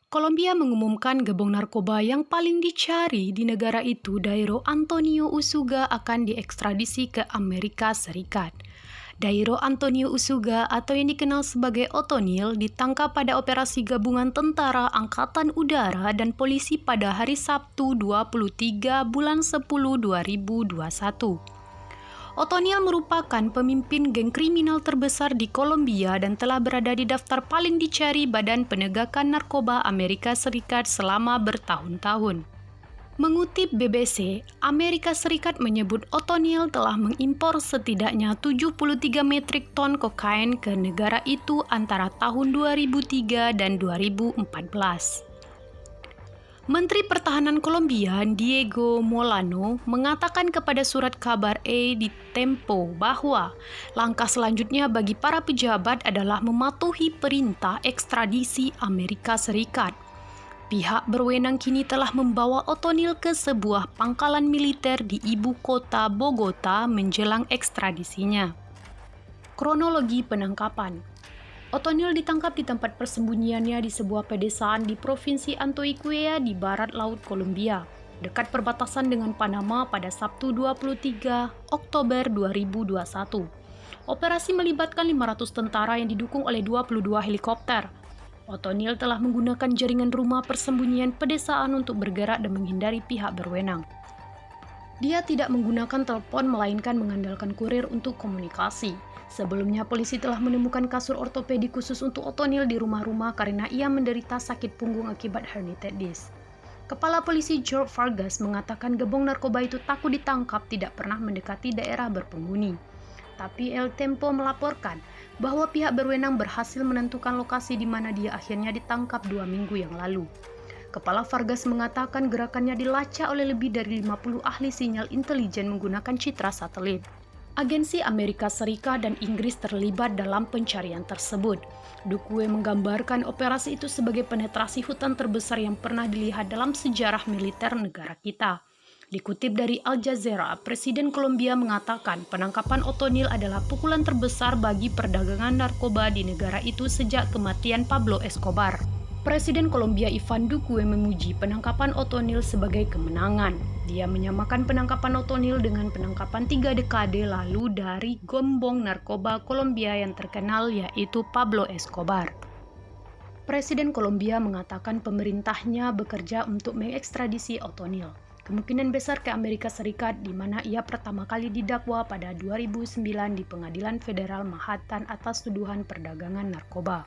Kolombia mengumumkan gebong narkoba yang paling dicari di negara itu, Dairo Antonio Usuga, akan diekstradisi ke Amerika Serikat. Dairo Antonio Usuga atau yang dikenal sebagai Otonil ditangkap pada operasi gabungan tentara, angkatan udara, dan polisi pada hari Sabtu 23 bulan 10 2021. Otonil merupakan pemimpin geng kriminal terbesar di Kolombia dan telah berada di daftar paling dicari Badan Penegakan Narkoba Amerika Serikat selama bertahun-tahun. Mengutip BBC, Amerika Serikat menyebut Otonil telah mengimpor setidaknya 73 metrik ton kokain ke negara itu antara tahun 2003 dan 2014. Menteri Pertahanan Kolombia, Diego Molano, mengatakan kepada surat kabar di Tempo bahwa langkah selanjutnya bagi para pejabat adalah mematuhi perintah ekstradisi Amerika Serikat. Pihak berwenang kini telah membawa Otonil ke sebuah pangkalan militer di ibu kota Bogota menjelang ekstradisinya. Kronologi penangkapan. Otonil ditangkap di tempat persembunyiannya di sebuah pedesaan di Provinsi Antioquia di barat laut Kolombia, dekat perbatasan dengan Panama pada Sabtu 23 Oktober 2021. Operasi melibatkan 500 tentara yang didukung oleh 22 helikopter. Otonil telah menggunakan jaringan rumah persembunyian pedesaan untuk bergerak dan menghindari pihak berwenang. Dia tidak menggunakan telepon melainkan mengandalkan kurir untuk komunikasi. Sebelumnya, polisi telah menemukan kasur ortopedi khusus untuk Otonil di rumah-rumah karena ia menderita sakit punggung akibat herniated disc. Kepala polisi George Vargas mengatakan gebong narkoba itu takut ditangkap tidak pernah mendekati daerah berpenghuni. Tapi El Tempo melaporkan bahwa pihak berwenang berhasil menentukan lokasi di mana dia akhirnya ditangkap 2 minggu yang lalu. Kepala Vargas mengatakan gerakannya dilacak oleh lebih dari 50 ahli sinyal intelijen menggunakan citra satelit. Agensi Amerika Serikat dan Inggris terlibat dalam pencarian tersebut. Dukwe menggambarkan operasi itu sebagai penetrasi hutan terbesar yang pernah dilihat dalam sejarah militer negara kita. Dikutip dari Al Jazeera, Presiden Kolombia mengatakan penangkapan Otonil adalah pukulan terbesar bagi perdagangan narkoba di negara itu sejak kematian Pablo Escobar. Presiden Kolombia Ivan Duque memuji penangkapan Otonil sebagai kemenangan. Dia menyamakan penangkapan Otonil dengan penangkapan 3 dekade lalu dari gembong narkoba Kolombia yang terkenal yaitu Pablo Escobar. Presiden Kolombia mengatakan pemerintahnya bekerja untuk mengekstradisi Otonil. Kemungkinan besar ke Amerika Serikat di mana ia pertama kali didakwa pada 2009 di Pengadilan Federal Manhattan atas tuduhan perdagangan narkoba.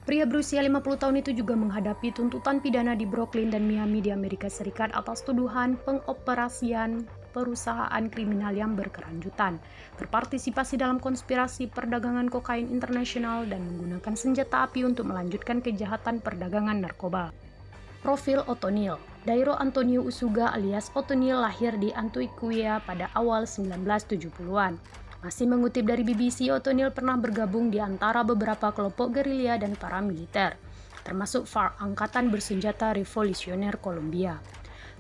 Pria berusia 50 tahun itu juga menghadapi tuntutan pidana di Brooklyn dan Miami di Amerika Serikat atas tuduhan pengoperasian perusahaan kriminal yang berkelanjutan, berpartisipasi dalam konspirasi perdagangan kokain internasional, dan menggunakan senjata api untuk melanjutkan kejahatan perdagangan narkoba. Profil Otonil. Dairo Antonio Usuga alias Otonil lahir di Antioquia pada awal 1970-an. Masih mengutip dari BBC, Otonil pernah bergabung di antara beberapa kelompok gerilya dan paramiliter, termasuk FARC, Angkatan Bersenjata Revolusioner Kolombia.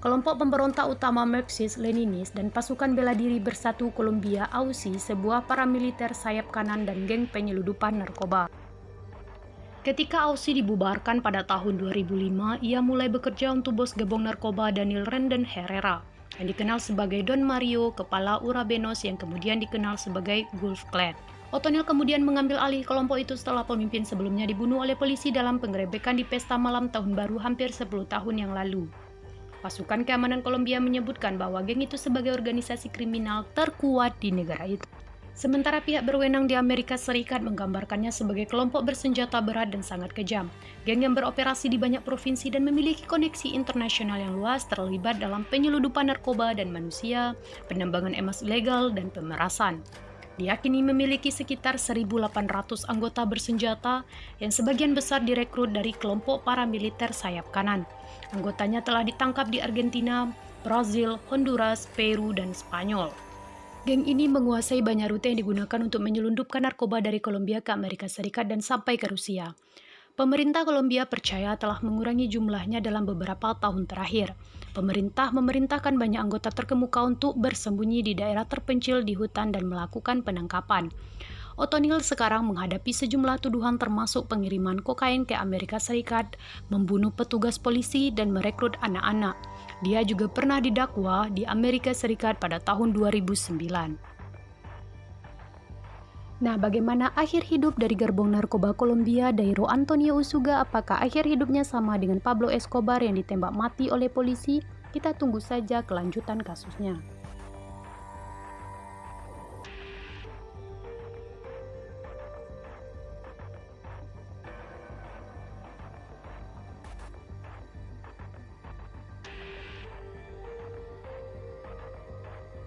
Kelompok pemberontak utama Marxist-Leninis dan Pasukan Bela Diri Bersatu Kolombia (AUSI), sebuah paramiliter sayap kanan dan geng penyeludupan narkoba. Ketika AUSI dibubarkan pada tahun 2005, ia mulai bekerja untuk bos gebong narkoba Daniel Renden Herrera, yang dikenal sebagai Don Mario, kepala Urabenos yang kemudian dikenal sebagai Gulf Clan. Otonil kemudian mengambil alih kelompok itu setelah pemimpin sebelumnya dibunuh oleh polisi dalam penggerebekan di pesta malam tahun baru hampir 10 tahun yang lalu. Pasukan keamanan Kolombia menyebutkan bahwa geng itu sebagai organisasi kriminal terkuat di negara itu. Sementara pihak berwenang di Amerika Serikat menggambarkannya sebagai kelompok bersenjata berat dan sangat kejam. Geng yang beroperasi di banyak provinsi dan memiliki koneksi internasional yang luas, terlibat dalam penyeludupan narkoba dan manusia, penambangan emas ilegal, dan pemerasan. Diyakini memiliki sekitar 1.800 anggota bersenjata yang sebagian besar direkrut dari kelompok paramiliter sayap kanan. Anggotanya telah ditangkap di Argentina, Brazil, Honduras, Peru, dan Spanyol. Geng ini menguasai banyak rute yang digunakan untuk menyelundupkan narkoba dari Kolombia ke Amerika Serikat dan sampai ke Rusia. Pemerintah Kolombia percaya telah mengurangi jumlahnya dalam beberapa tahun terakhir. Pemerintah memerintahkan banyak anggota terkemuka untuk bersembunyi di daerah terpencil di hutan dan melakukan penangkapan. O'Donnell sekarang menghadapi sejumlah tuduhan termasuk pengiriman kokain ke Amerika Serikat, membunuh petugas polisi, dan merekrut anak-anak. Dia juga pernah didakwa di Amerika Serikat pada tahun 2009. Nah, bagaimana akhir hidup dari gerbong narkoba Kolombia Dairo Antonio Usuga? Apakah akhir hidupnya sama dengan Pablo Escobar yang ditembak mati oleh polisi? Kita tunggu saja kelanjutan kasusnya.